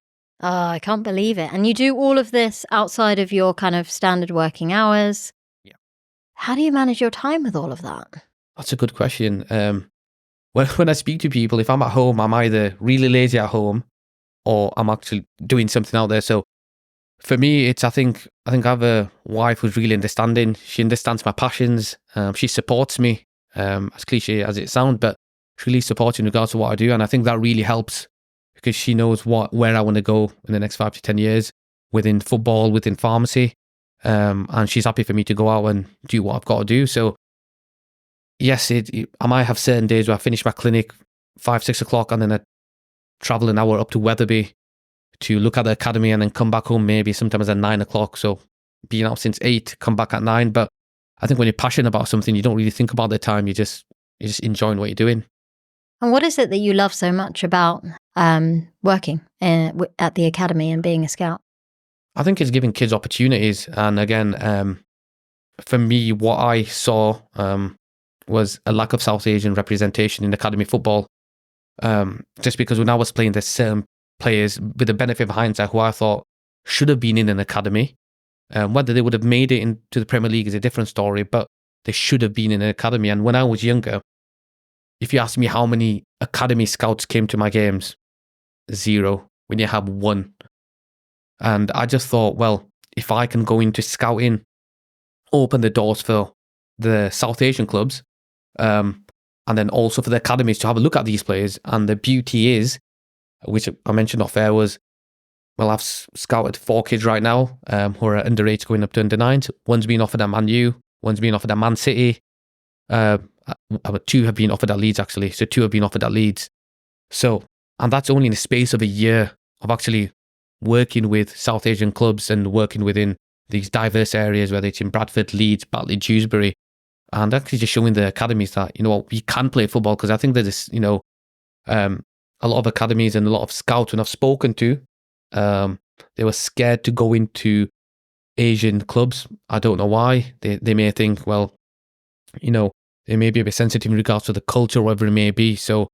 Oh, I can't believe it. And you do all of this outside of your kind of standard working hours. Yeah. How do you manage your time with all of that? That's a good question. When I speak to people, if I'm at home, I'm either really lazy at home or I'm actually doing something out there. So for me, I think I have a wife who's really understanding. She understands my passions. She supports me, as cliche as it sounds, but she really supports in regards to what I do. And I think that really helps, because she knows where I want to go in the next 5 to 10 years within football, within pharmacy. And she's happy for me to go out and do what I've got to do. So yes, I might have certain days where I finish my clinic 5, 6 o'clock, and then I travel an hour up to Wetherby to look at the academy, and then come back home maybe sometimes at 9 o'clock. So being out since 8, come back at 9. But I think when you're passionate about something, you don't really think about the time. You're just enjoying what you're doing. And what is it that you love so much about working at the academy and being a scout? I think it's giving kids opportunities. And again, for me, what I saw was a lack of South Asian representation in academy football. Just because when I was playing, there's certain players, with the benefit of hindsight, who I thought should have been in an academy. Whether they would have made it into the Premier League is a different story, but they should have been in an academy. And when I was younger, if you ask me how many academy scouts came to my games, 0, when you have 1. And I just thought, well, if I can go into scouting, open the doors for the South Asian clubs, and then also for the academies to have a look at these players. And the beauty is, which I mentioned off air, was, well, I've scouted 4 kids right now who are under 8s going up to under 9s. One's been offered at Man U, one's been offered at Man City. 2 have been offered at Leeds, actually. So 2 have been offered at Leeds. So, and that's only in the space of a year of actually working with South Asian clubs and working within these diverse areas, whether it's in Bradford, Leeds, Batley, Dewsbury, and actually just showing the academies that, we can play football. Because I think there's, a lot of academies and a lot of scouts, when I've spoken to, they were scared to go into Asian clubs. I don't know why. They may think, well, they may be a bit sensitive in regards to the culture, whatever it may be. So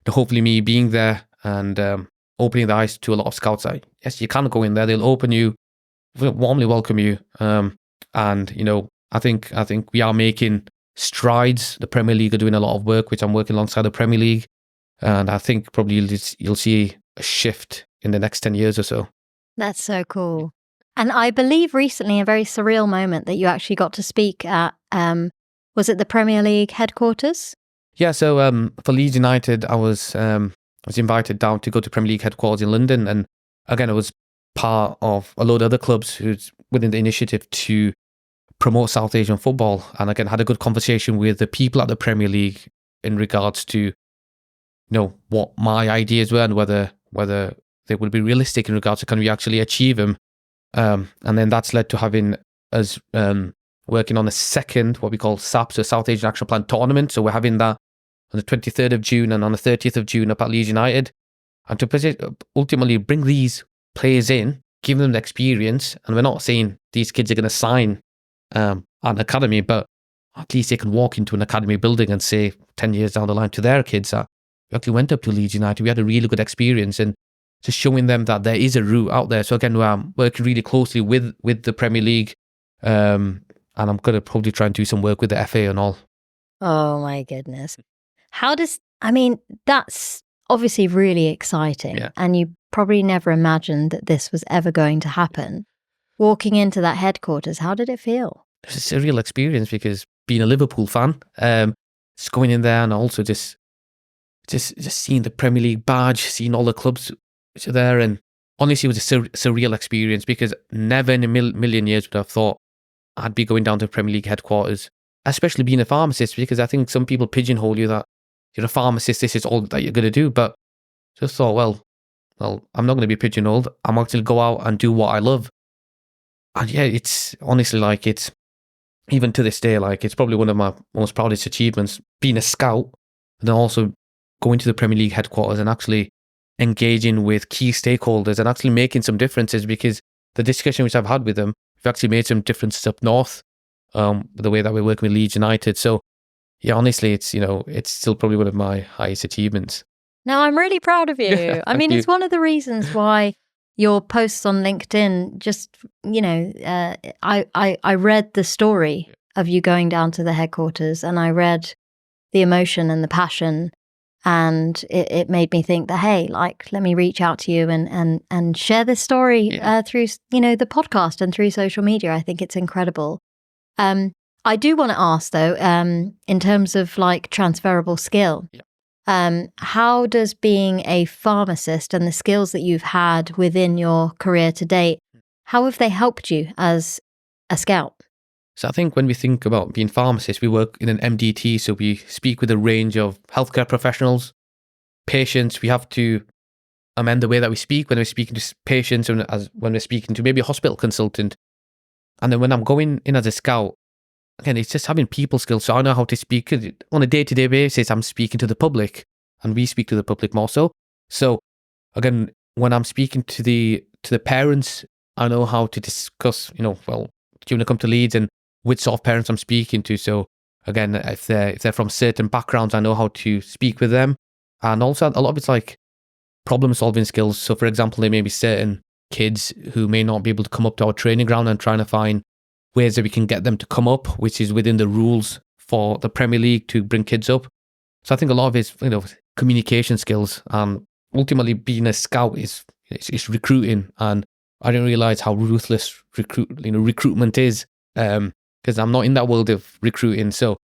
hopefully me being there and opening the eyes to a lot of scouts, yes, you can go in there. They'll open you, warmly welcome you. And, I think we are making strides. The Premier League are doing a lot of work, which I'm working alongside the Premier League, and I think probably you'll see a shift in the next 10 years or so. That's so cool. And I believe recently a very surreal moment that you actually got to speak at, was it the Premier League headquarters? Yeah, so for Leeds United, I was invited down to go to Premier League headquarters in London, and again, I was part of a load of other clubs who's within the initiative to promote South Asian football, and again, had a good conversation with the people at the Premier League in regards to, what my ideas were and whether they would be realistic in regards to can we actually achieve them. And then that's led to having us working on the second, what we call SAP, so South Asian Action Plan tournament. So we're having that on the 23rd of June and on the 30th of June up at Leeds United. And to ultimately bring these players in, give them the experience. And we're not saying these kids are going to sign an academy, but at least they can walk into an academy building and say 10 years down the line to their kids that we actually went up to Leeds United, we had a really good experience, and just showing them that there is a route out there. So again, we're working really closely with the Premier League, and I'm going to probably try and do some work with the FA and all. Oh my goodness. That's obviously really exciting. Yeah. And you probably never imagined that this was ever going to happen. Walking into that headquarters, how did it feel? It's a real experience because being a Liverpool fan, just going in there and also just seeing the Premier League badge, seeing all the clubs which are there, and honestly, it was a surreal experience because never in a million years would I have thought I'd be going down to Premier League headquarters, especially being a pharmacist, because I think some people pigeonhole you that you're a pharmacist, this is all that you're going to do. But just thought, well, I'm not going to be pigeonholed. I'm actually go out and do what I love. And yeah, it's honestly it's even to this day, it's probably one of my most proudest achievements, being a scout, and then also going to the Premier League headquarters and actually engaging with key stakeholders and actually making some differences, because the discussion which I've had with them, we've actually made some differences up north, the way that we're working with Leeds United. So yeah, honestly, it's still probably one of my highest achievements. No, I'm really proud of you. It's one of the reasons why your posts on LinkedIn just, I read the story of you going down to the headquarters, and I read the emotion and the passion, and it made me think that, hey, let me reach out to you and share this story through, the podcast and through social media. I think it's incredible. I do want to ask though, in terms of transferable skill, how does being a pharmacist and the skills that you've had within your career to date, how have they helped you as a scout? So I think when we think about being pharmacists, we work in an MDT, so we speak with a range of healthcare professionals, patients. We have to amend the way that we speak when we're speaking to patients and when we're speaking to maybe a hospital consultant. And then when I'm going in as a scout, again, it's just having people skills. So I know how to speak on a day-to-day basis. I'm speaking to the public, and we speak to the public more so. So again, when I'm speaking to the parents, I know how to discuss, do you want to come to Leeds and which sort of parents I'm speaking to. So again, if they're from certain backgrounds, I know how to speak with them. And also a lot of it's problem solving skills. So for example, there may be certain kids who may not be able to come up to our training ground, and trying to find ways that we can get them to come up, which is within the rules for the Premier League to bring kids up. So I think a lot of it's, communication skills, and ultimately being a scout is recruiting. And I didn't realize how ruthless recruitment is, because I'm not in that world of recruiting. So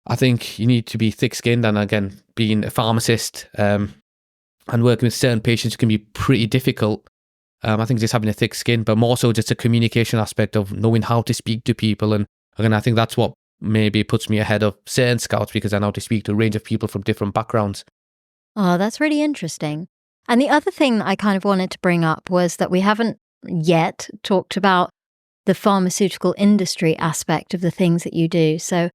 I think you need to be thick-skinned, and again, being a pharmacist and working with certain patients can be pretty difficult. I think just having a thick skin, but more so just a communication aspect of knowing how to speak to people. And again, I think that's what maybe puts me ahead of certain scouts, because I know how to speak to a range of people from different backgrounds. Oh, that's really interesting. And the other thing that I kind of wanted to bring up was that we haven't yet talked about the pharmaceutical industry aspect of the things that you do. So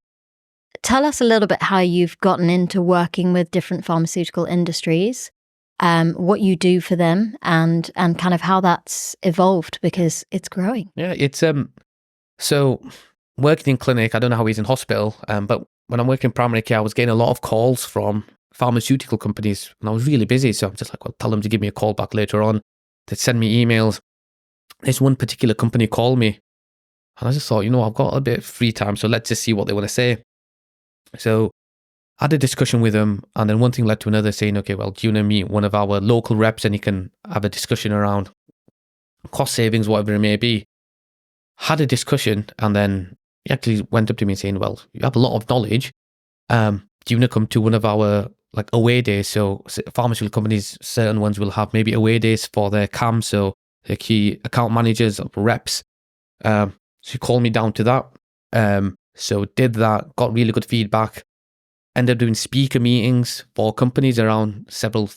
tell us a little bit how you've gotten into working with different pharmaceutical industries, what you do for them, and kind of how that's evolved, because it's growing. Yeah, it's so working in clinic, I don't know how it is in hospital, but when I'm working in primary care, I was getting a lot of calls from pharmaceutical companies, and I was really busy. So I'm just tell them to give me a call back later on. They'd send me emails. This one particular company called me, And I just thought, I've got a bit of free time, so let's just see what they want to say. So I had a discussion with them, and then one thing led to another, saying, okay, well, do you want to meet one of our local reps and you can have a discussion around cost savings, whatever it may be. Had a discussion, and then he actually went up to me saying, well, you have a lot of knowledge. Do you want to come to one of our like away days? So pharmaceutical companies, certain ones will have maybe away days for their CAMs, so their key account managers, reps. So he called me down to that. So did that, got really good feedback. Ended up doing speaker meetings for companies around several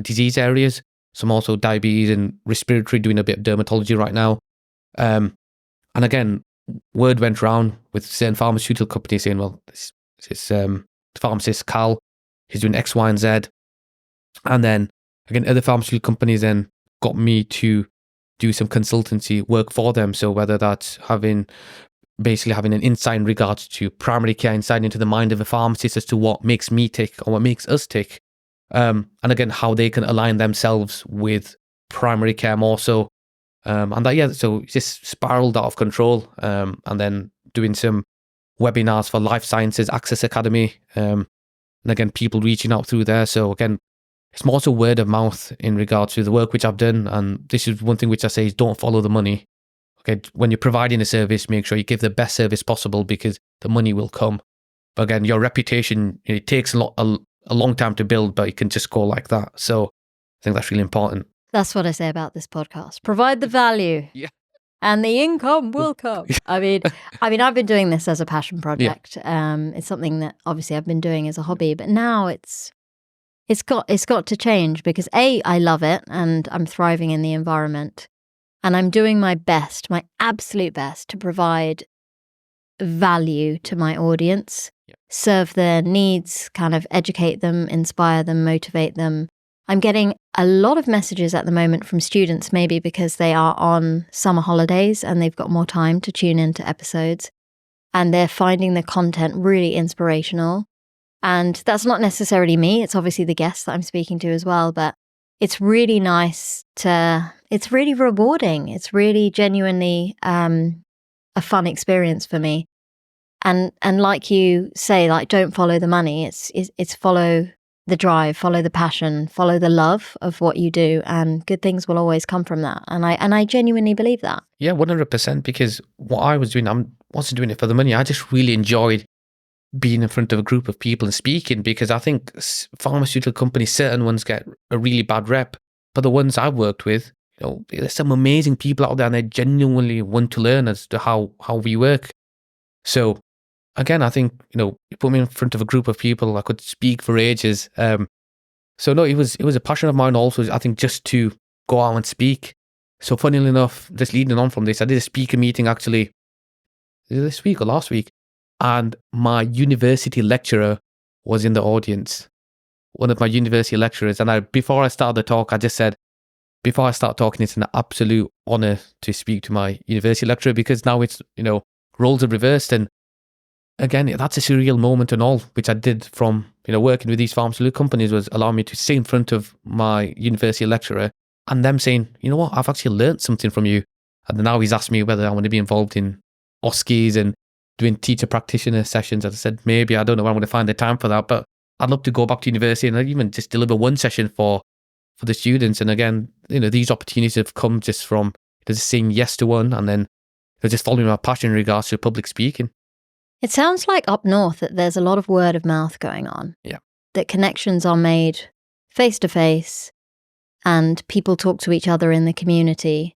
disease areas. Some also diabetes and respiratory, doing a bit of dermatology right now. And again, word went round with certain pharmaceutical companies saying, well, this pharmacist, Cal, he's doing X, Y, and Z. And then, again, other pharmaceutical companies then got me to do some consultancy work for them. So whether that's basically having an insight in regards to primary care, insight into the mind of a pharmacist as to what makes me tick or what makes us tick. And again, how they can align themselves with primary care more so. So it just spiraled out of control. And then doing some webinars for Life Sciences Access Academy. And again, people reaching out through there. So again, it's more so word of mouth in regards to the work which I've done. And this is one thing which I say is don't follow the money. Okay, when you're providing a service, make sure you give the best service possible because the money will come. But again, your reputation, it takes a long time to build, but it can just go like that. So I think that's really important. That's what I say about this podcast. Provide the value. Yeah. And the income will come. I mean, I've been doing this as a passion project. Yeah. It's something that obviously I've been doing as a hobby, but now it's got to change because I love it and I'm thriving in the environment. And I'm doing my best, my absolute best, to provide value to my audience, serve their needs, kind of educate them, inspire them, motivate them. I'm getting a lot of messages at the moment from students, maybe because they are on summer holidays and they've got more time to tune into episodes. And they're finding the content really inspirational. And that's not necessarily me. It's obviously the guests that I'm speaking to as well. But it's really nice it's really rewarding. It's really genuinely a fun experience for me. And like you say, like, don't follow the money. It's follow the drive, follow the passion, follow the love of what you do, and good things will always come from that. And I genuinely believe that. Yeah, 100%. Because what I was doing, I wasn't doing it for the money. I just really enjoyed being in front of a group of people and speaking, because I think pharmaceutical companies, certain ones get a really bad rep, but the ones I've worked with, there's some amazing people out there and they genuinely want to learn as to how we work. So again, I think, you put me in front of a group of people, I could speak for ages. So no, it was a passion of mine also, I think, just to go out and speak. So funnily enough, just leading on from this, I did a speaker meeting actually this week or last week, and my university lecturer was in the audience, one of my university lecturers. And before I started the talk, I just said, before I start talking, it's an absolute honor to speak to my university lecturer, because now it's, roles are reversed. And again, that's a surreal moment and all, which I did from, working with these pharmaceutical companies, was allowing me to sit in front of my university lecturer and them saying, you know what, I've actually learned something from you. And now he's asked me whether I want to be involved in OSCEs and doing teacher practitioner sessions. As I said, maybe, I don't know when I'm going to find the time for that, but I'd love to go back to university and even just deliver one session for the students. And again, these opportunities have come just from just saying yes to one, and then just following my passion in regards to public speaking. It sounds like up north that there's a lot of word of mouth going on. Yeah. That connections are made face to face and people talk to each other in the community.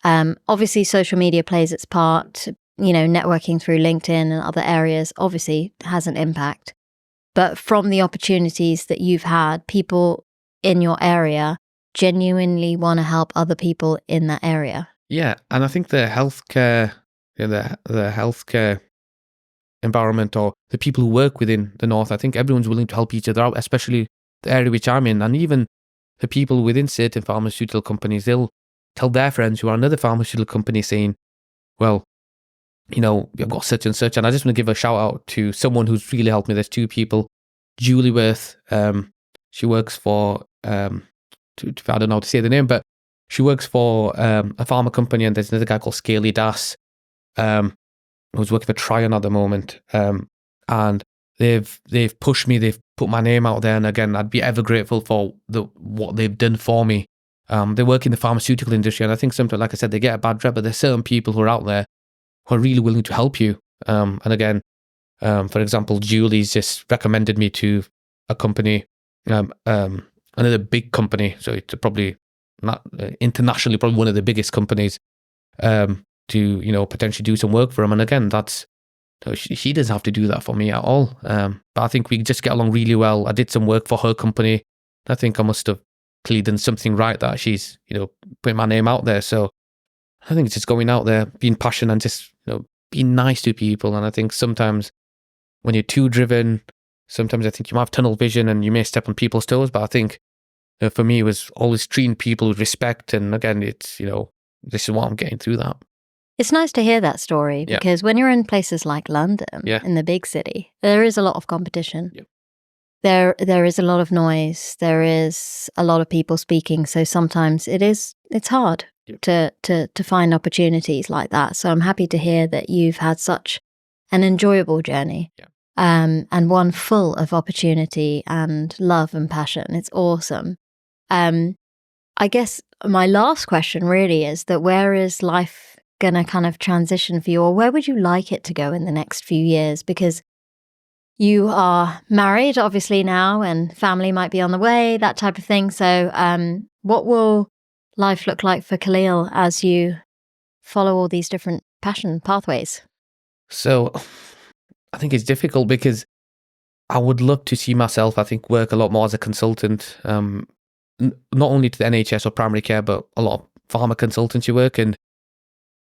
Obviously, social media plays its part. Networking through LinkedIn and other areas obviously has an impact. But from the opportunities that you've had, people in your area genuinely want to help other people in that area. Yeah, and I think the healthcare, the healthcare environment, or the people who work within the north, I think everyone's willing to help each other out, especially the area which I'm in. And even the people within certain pharmaceutical companies, they'll tell their friends who are another pharmaceutical company saying, well, you've got such and such. And I just want to give a shout out to someone who's really helped me. There's two people. Julie Worth, she works for, I don't know how to say the name, but she works for a pharma company, and there's another guy called Scaly Das. who's working for Tryon at the moment. And they've pushed me, they've put my name out there. And again, I'd be ever grateful for what they've done for me. They work in the pharmaceutical industry, and I think sometimes, like I said, they get a bad rep, but there's certain people who are out there who are really willing to help you. And again, for example, Julie's just recommended me to a company, another big company, so it's probably not internationally, probably one of the biggest companies, to potentially do some work for them. And again, that's she doesn't have to do that for me at all. But I think we just get along really well. I did some work for her company. I think I must have clearly done something right that she's putting my name out there. So I think it's just going out there, being passionate, and just being nice to people. And I think sometimes when you're too driven, sometimes I think you might have tunnel vision and you may step on people's toes. But I think for me, it was always treating people with respect. And again, it's this is what I'm getting through that. It's nice to hear that story because when you're in places like London, in the big city, there is a lot of competition. Yeah. There is a lot of noise. There is a lot of people speaking. So sometimes it's hard to find opportunities like that. So I'm happy to hear that you've had such an enjoyable journey, and one full of opportunity and love and passion. It's awesome. I guess my last question really is that where is life going to kind of transition for you, or where would you like it to go in the next few years? Because you are married, obviously, now, and family might be on the way, that type of thing. So what will life look like for Khaleel as you follow all these different passion pathways? So I think it's difficult because I would love to see myself, I think, work a lot more as a consultant, not only to the NHS or primary care, but a lot of pharma consultancy work. And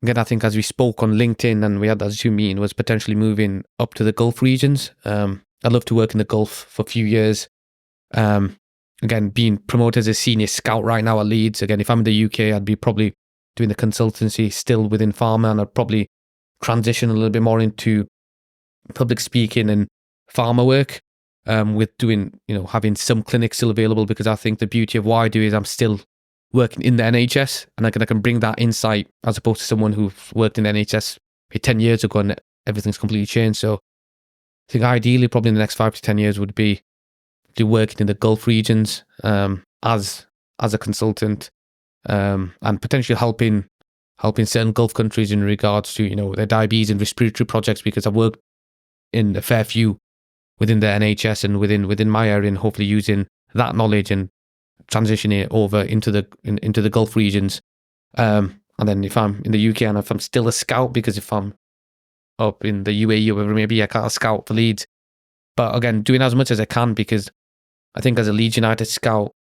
again, I think as we spoke on LinkedIn and we had that Zoom meeting, was potentially moving up to the Gulf regions. I'd love to work in the Gulf for a few years. Again, being promoted as a senior scout right now at Leeds. Again, if I'm in the UK, I'd be probably doing the consultancy still within pharma, and I'd probably transition a little bit more into public speaking and pharma work, with doing, having some clinics still available, because I think the beauty of what I do is I'm still working in the NHS, and I can bring that insight as opposed to someone who worked in the NHS 10 years ago and everything's completely changed. So I think ideally probably in the next 5 to 10 years would be to working in the Gulf regions as a consultant, and potentially helping certain Gulf countries in regards to their diabetes and respiratory projects, because I've worked in a fair few within the NHS and within my area, and hopefully using that knowledge and transitioning it over into the Gulf regions. And then if I'm in the UK and if I'm still a scout, because if I'm up in the UAE or wherever it may be, I can't scout for Leeds. But again, doing as much as I can, because I think as a Leeds United scout,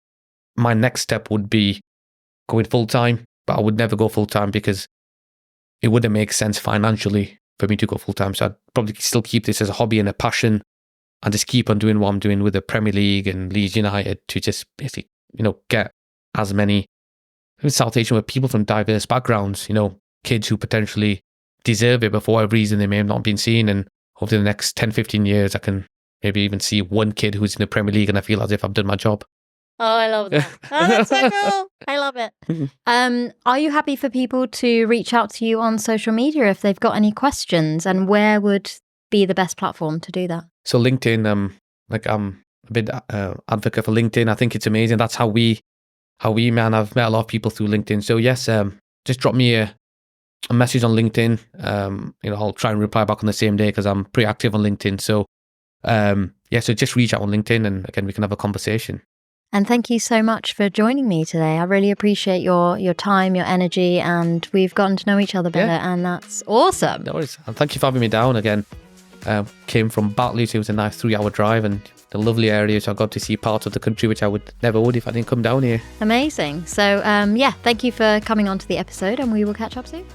my next step would be going full-time, but I would never go full-time because it wouldn't make sense financially for me to go full-time. So I'd probably still keep this as a hobby and a passion, and just keep on doing what I'm doing with the Premier League and Leeds United to just basically, get as many South Asian with people from diverse backgrounds, kids who potentially deserve it, but for whatever reason they may have not been seen. And over the next 10, 15 years, I can maybe even see one kid who's in the Premier League and I feel as if I've done my job. Oh, I love that. Oh, that's so cool. I love it. Are you happy for people to reach out to you on social media if they've got any questions, and where would be the best platform to do that? So LinkedIn, I'm a big advocate for LinkedIn. I think it's amazing. That's how we met. I've met a lot of people through LinkedIn. So yes, just drop me a message on LinkedIn. I'll try and reply back on the same day because I'm pretty active on LinkedIn. So so just reach out on LinkedIn, and again, we can have a conversation. And thank you so much for joining me today. I really appreciate your time, your energy, and we've gotten to know each other better, and that's awesome. No worries. And thank you for having me down again. Came from Batley, so it was a nice 3-hour drive, and the lovely area, so I got to see parts of the country which I would never if I didn't come down here. Amazing. So thank you for coming on to the episode, and we will catch up soon.